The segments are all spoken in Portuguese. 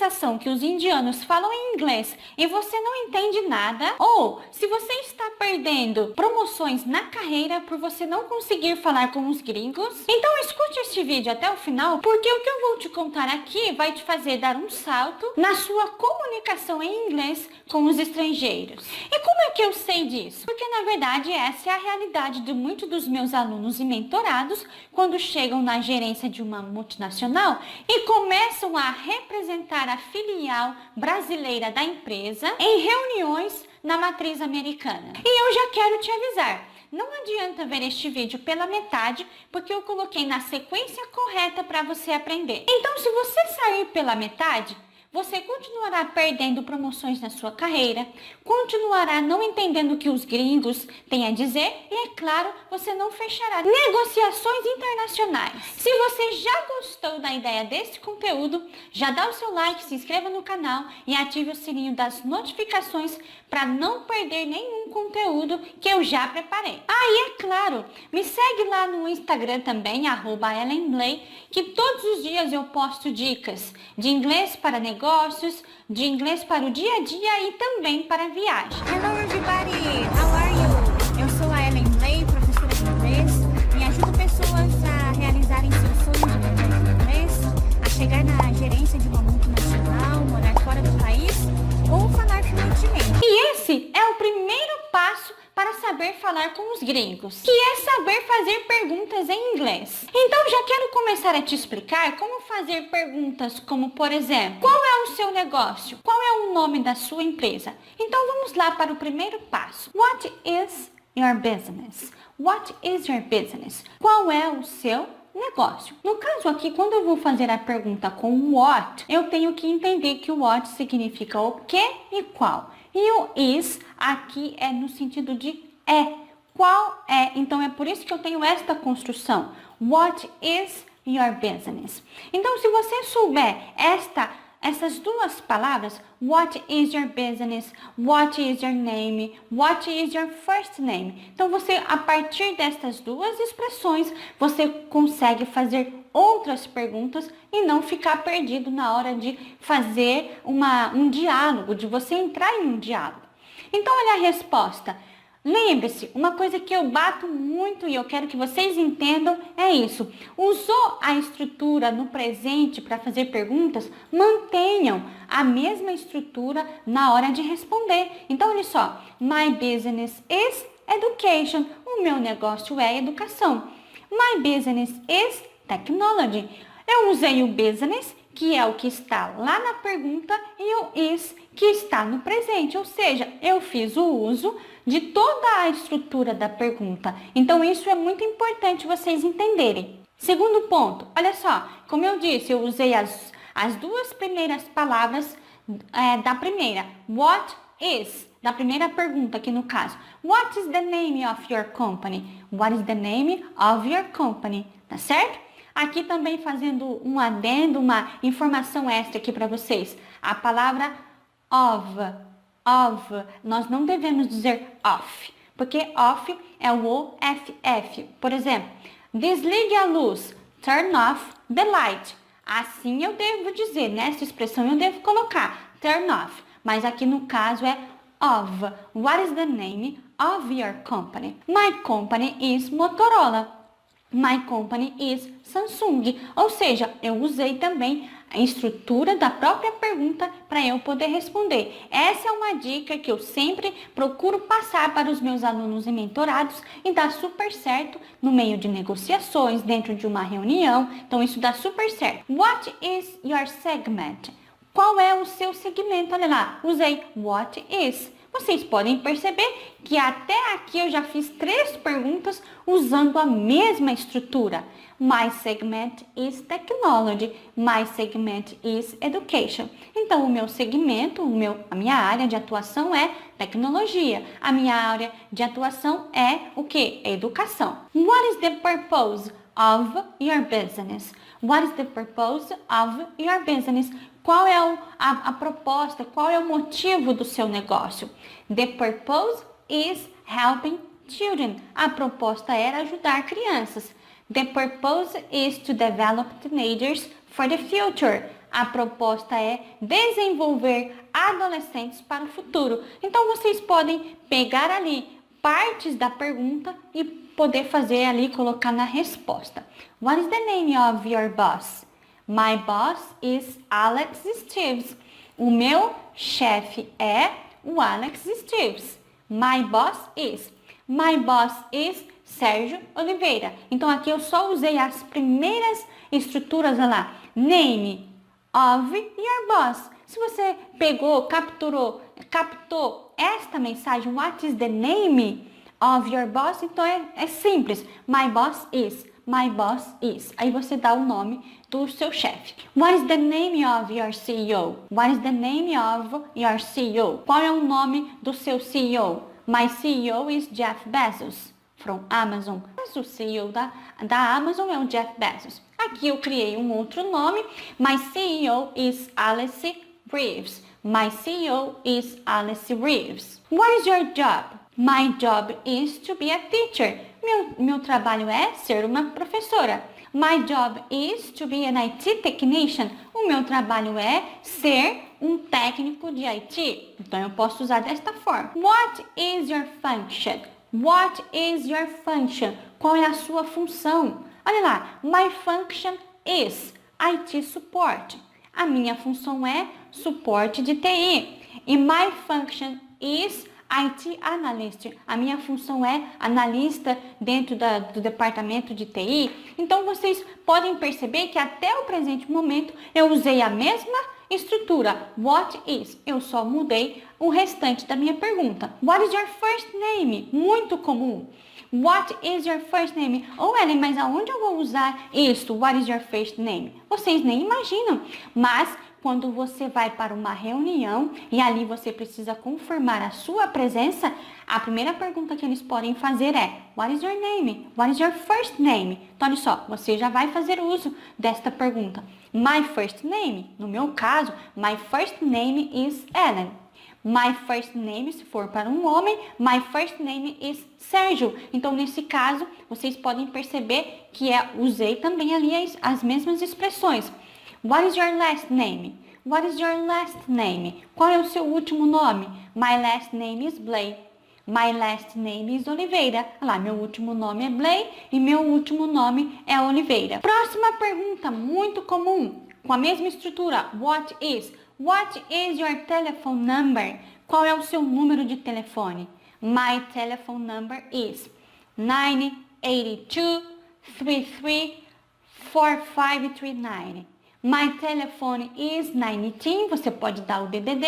sensação que os indianos falam em inglês e você não entende nada, ou se você está perdendo promoções na carreira por você não conseguir falar com os gringos, então escute este vídeo até o final, porque o que eu vou te contar aqui vai te fazer dar um salto na sua comunicação em inglês com os estrangeiros. E como é que eu sei disso? Porque na verdade essa é a realidade de muitos dos meus alunos e mentorados quando chegam na gerência de uma multinacional e começam a representar a filial brasileira da empresa em reuniões na matriz americana. E eu já quero te avisar, não adianta ver este vídeo pela metade, porque eu coloquei na sequência correta para você aprender. Então, se você sair pela metade, você continuará perdendo promoções na sua carreira, continuará não entendendo o que os gringos têm a dizer e, é claro, você não fechará negociações internacionais. Se você já gostou da ideia desse conteúdo, já dá o seu like, se inscreva no canal e ative o sininho das notificações para não perder nenhum conteúdo que eu já preparei. E é claro, me segue lá no Instagram também, @EllenBlay, que todos os dias eu posto dicas de inglês para negócios, de inglês para o dia a dia e também para viagem. Hello everybody, how are you? Eu sou a Ellen Blay, professora de inglês, e ajudo pessoas a realizarem seus sonhos de aprender inglês, a chegar na gerência de uma multinacional, morar fora do país ou falar fluentemente. E esse é o primeiro passo para saber falar com os gringos, que é saber fazer perguntas em inglês. Então já quero começar a te explicar como fazer perguntas como, por exemplo, qual é o seu negócio? Qual é o nome da sua empresa? Então vamos lá para o primeiro passo. What is your business? What is your business? Qual é o seu negócio? No caso aqui, quando eu vou fazer a pergunta com what, eu tenho que entender que o what significa o que e qual. E o is aqui é no sentido de é. Qual é? Então é por isso que eu tenho esta construção. What is your business? Então se você souber essas duas palavras, what is your business, what is your name, what is your first name. Então você, a partir destas duas expressões, você consegue fazer outras perguntas e não ficar perdido na hora de fazer um diálogo, de você entrar em um diálogo. Então olha a resposta. Lembre-se, uma coisa que eu bato muito e eu quero que vocês entendam é isso. Usou a estrutura no presente para fazer perguntas? Mantenham a mesma estrutura na hora de responder. Então, olha só. My business is education. O meu negócio é educação. My business is technology. Eu usei o business, que é o que está lá na pergunta, e o is, que está no presente. Ou seja, eu fiz o uso de toda a estrutura da pergunta. Então, isso é muito importante vocês entenderem. Segundo ponto, olha só, como eu disse, eu usei as duas primeiras palavras da primeira. What is? Da primeira pergunta aqui no caso. What is the name of your company? What is the name of your company? Tá certo? Aqui também fazendo um adendo, uma informação extra aqui para vocês. A palavra of, nós não devemos dizer off, porque off é o OFF. Por exemplo, desligue a luz, turn off the light. Assim eu devo dizer, nessa expressão eu devo colocar turn off, mas aqui no caso é of. What is the name of your company? My company is Motorola. My company is Samsung. Ou seja, eu usei também a estrutura da própria pergunta para eu poder responder. Essa é uma dica que eu sempre procuro passar para os meus alunos e mentorados e dá super certo no meio de negociações, dentro de uma reunião. Então, isso dá super certo. What is your segment? Qual é o seu segmento? Olha lá, usei what is. Vocês podem perceber que até aqui eu já fiz 3 perguntas usando a mesma estrutura. My segment is technology. My segment is education. Então, o meu segmento, a minha área de atuação é tecnologia. A minha área de atuação é o quê? Educação. What is the purpose of your business? What is the purpose of your business? Qual é a proposta, qual é o motivo do seu negócio? The purpose is helping children. A proposta era ajudar crianças. The purpose is to develop teenagers for the future. A proposta é desenvolver adolescentes para o futuro. Então, vocês podem pegar ali partes da pergunta e poder fazer ali, colocar na resposta. What is the name of your boss? My boss is Alex Steves. O meu chefe é o Alex Steves. My boss is. My boss is Sérgio Oliveira. Então, aqui eu só usei as primeiras estruturas, olha lá. Name of your boss. Se você pegou, captou esta mensagem, what is the name of your boss? Então, é simples. My boss is. My boss is. Aí você dá o nome do seu chefe. What is the name of your CEO? What is the name of your CEO? Qual é o nome do seu CEO? My CEO is Jeff Bezos, from Amazon. Mas o CEO da Amazon é o Jeff Bezos. Aqui eu criei um outro nome. My CEO is Alice Reeves. My CEO is Alice Reeves. What is your job? My job is to be a teacher. Meu trabalho é ser uma professora. My job is to be an IT technician. O meu trabalho é ser um técnico de IT. Então, eu posso usar desta forma. What is your function? What is your function? Qual é a sua função? Olha lá. My function is IT support. A minha função é suporte de TI. E my function is IT Analyst. A minha função é analista dentro do departamento de TI. Então, vocês podem perceber que até o presente momento eu usei a mesma estrutura. What is? Eu só mudei o restante da minha pergunta. What is your first name? Muito comum. What is your first name? Oh, Ellen, mas aonde eu vou usar isso? What is your first name? Vocês nem imaginam. Mas quando você vai para uma reunião e ali você precisa confirmar a sua presença, a primeira pergunta que eles podem fazer é What is your name? What is your first name? Então, olha só, você já vai fazer uso desta pergunta. My first name, no meu caso, my first name is Ellen. My first name, se for para um homem, my first name is Sérgio. Então, nesse caso, vocês podem perceber que usei também ali as mesmas expressões. What is your last name? What is your last name? Qual é o seu último nome? My last name is Blay. My last name is Oliveira. Olha lá, meu último nome é Blay e meu último nome é Oliveira. Próxima pergunta, muito comum, com a mesma estrutura. What is? What is your telephone number? Qual é o seu número de telefone? My telephone number is 982-33-4539. My telephone is 19, você pode dar o DDD,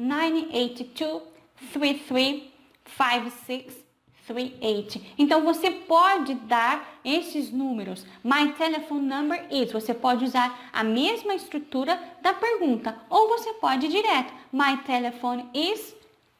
19-982-33-5638. Então, você pode dar esses números. My telephone number is. Você pode usar a mesma estrutura da pergunta. Ou você pode ir direto. My telephone is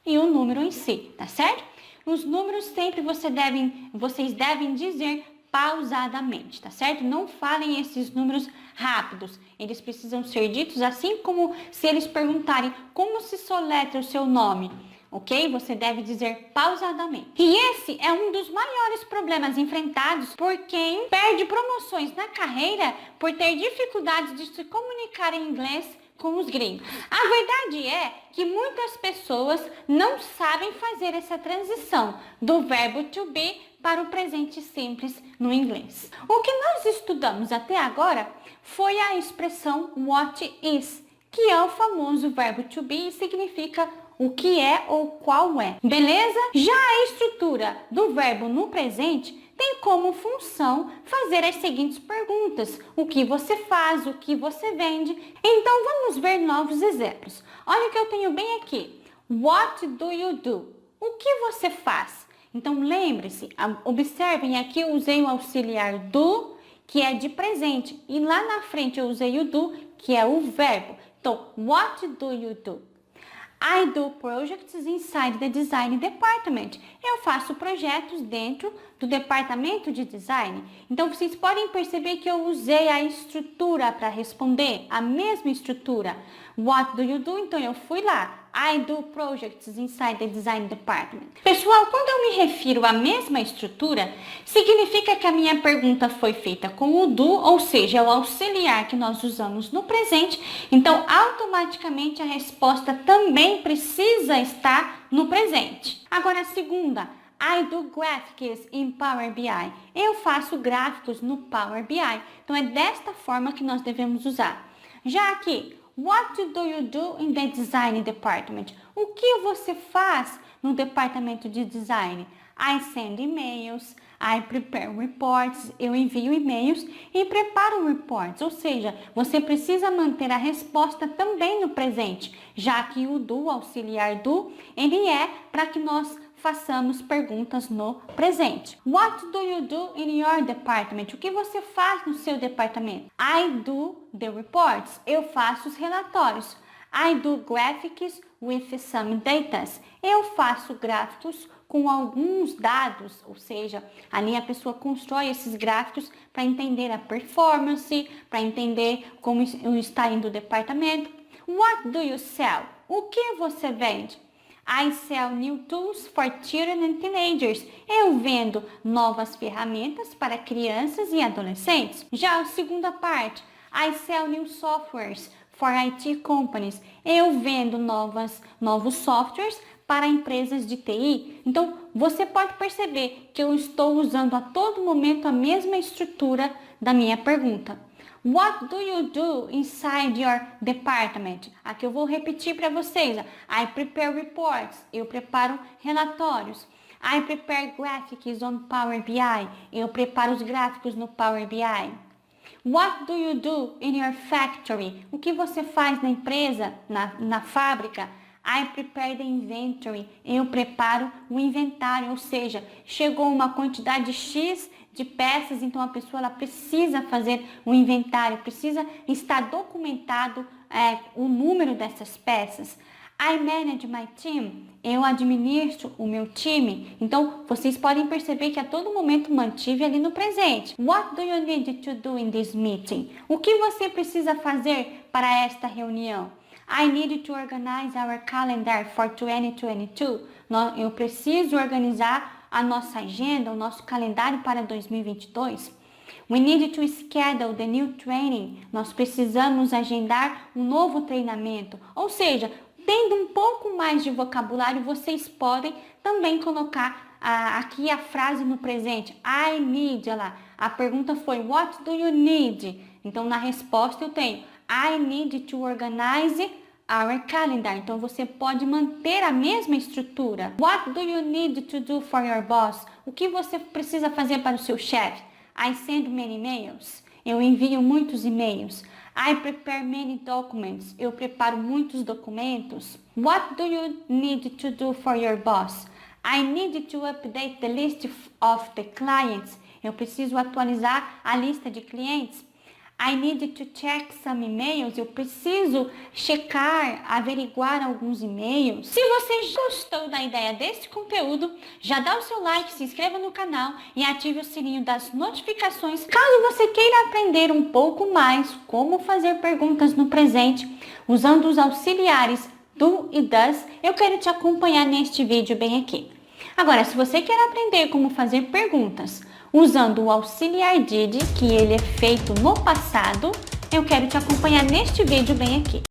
e o número em si, tá certo? Os números sempre vocês devem dizer pausadamente, tá certo? Não falem esses números rápidos. Eles precisam ser ditos assim como se eles perguntarem como se soletra o seu nome. Ok? Você deve dizer pausadamente. E esse é um dos maiores problemas enfrentados por quem perde promoções na carreira por ter dificuldades de se comunicar em inglês com os gringos. A verdade é que muitas pessoas não sabem fazer essa transição do verbo to be para o presente simples no inglês. O que nós estudamos até agora foi a expressão what is, que é o famoso verbo to be e significa o que é ou qual é. Beleza? Já a estrutura do verbo no presente tem como função fazer as seguintes perguntas. O que você faz, o que você vende. Então, vamos ver novos exemplos. Olha o que eu tenho bem aqui. What do you do? O que você faz? Então, lembre-se, observem aqui eu usei o auxiliar do, que é de presente. E lá na frente eu usei o do, que é o verbo. Então, what do you do? I do projects inside the design department. Eu faço projetos dentro do departamento de design. Então, vocês podem perceber que eu usei a estrutura para responder, a mesma estrutura. What do you do? Então, eu fui lá. I do projects inside the design department. Pessoal, quando eu me refiro à mesma estrutura, significa que a minha pergunta foi feita com o do, ou seja, é o auxiliar que nós usamos no presente, então automaticamente a resposta também precisa estar no presente. Agora a segunda, I do graphics in Power BI. Eu faço gráficos no Power BI. Então é desta forma que nós devemos usar. Já aqui, what do you do in the design department? O que você faz no departamento de design? I send emails, I prepare reports, eu envio e-mails e preparo reports. Ou seja, você precisa manter a resposta também no presente, já que o do, auxiliar do, ele é para que nós façamos perguntas no presente. What do you do in your department? O que você faz no seu departamento? I do the reports. Eu faço os relatórios. I do graphics with some data. Eu faço gráficos com alguns dados, ou seja, ali a pessoa constrói esses gráficos para entender a performance, para entender como está indo o departamento. What do you sell? O que você vende? I sell new tools for children and teenagers. Eu vendo novas ferramentas para crianças e adolescentes. Já a segunda parte, I sell new softwares for IT companies. Eu vendo novos softwares para empresas de TI. Então, você pode perceber que eu estou usando a todo momento a mesma estrutura da minha pergunta. What do you do inside your department? Aqui eu vou repetir para vocês. I prepare reports. Eu preparo relatórios. I prepare graphics on Power BI. Eu preparo os gráficos no Power BI. What do you do in your factory? O que você faz na empresa, na fábrica? I prepare the inventory. Eu preparo o inventário, ou seja, chegou uma quantidade X de peças, então a pessoa ela precisa fazer o inventário, precisa estar documentado o número dessas peças. I manage my team. Eu administro o meu time. Então, vocês podem perceber que a todo momento mantive ali no presente. What do you need to do in this meeting? O que você precisa fazer para esta reunião? I need to organize our calendar for 2022. Eu preciso organizar a nossa agenda, o nosso calendário para 2022. We need to schedule the new training. Nós precisamos agendar um novo treinamento. Ou seja, tendo um pouco mais de vocabulário, vocês podem também colocar aqui a frase no presente. I need, olha lá. A pergunta foi, what do you need? Então, na resposta eu tenho, I need to organize our calendar. Então, você pode manter a mesma estrutura. What do you need to do for your boss? O que você precisa fazer para o seu chefe? I send many emails. Eu envio muitos e-mails. I prepare many documents. Eu preparo muitos documentos. What do you need to do for your boss? I need to update the list of the clients. Eu preciso atualizar a lista de clientes. I need to check some emails. Eu preciso checar, averiguar alguns e-mails. Se você gostou da ideia desse conteúdo, já dá o seu like, se inscreva no canal e ative o sininho das notificações. Caso você queira aprender um pouco mais como fazer perguntas no presente, usando os auxiliares do e das, eu quero te acompanhar neste vídeo bem aqui. Agora, se você quer aprender como fazer perguntas usando o auxiliar did, que ele é feito no passado, eu quero te acompanhar neste vídeo bem aqui.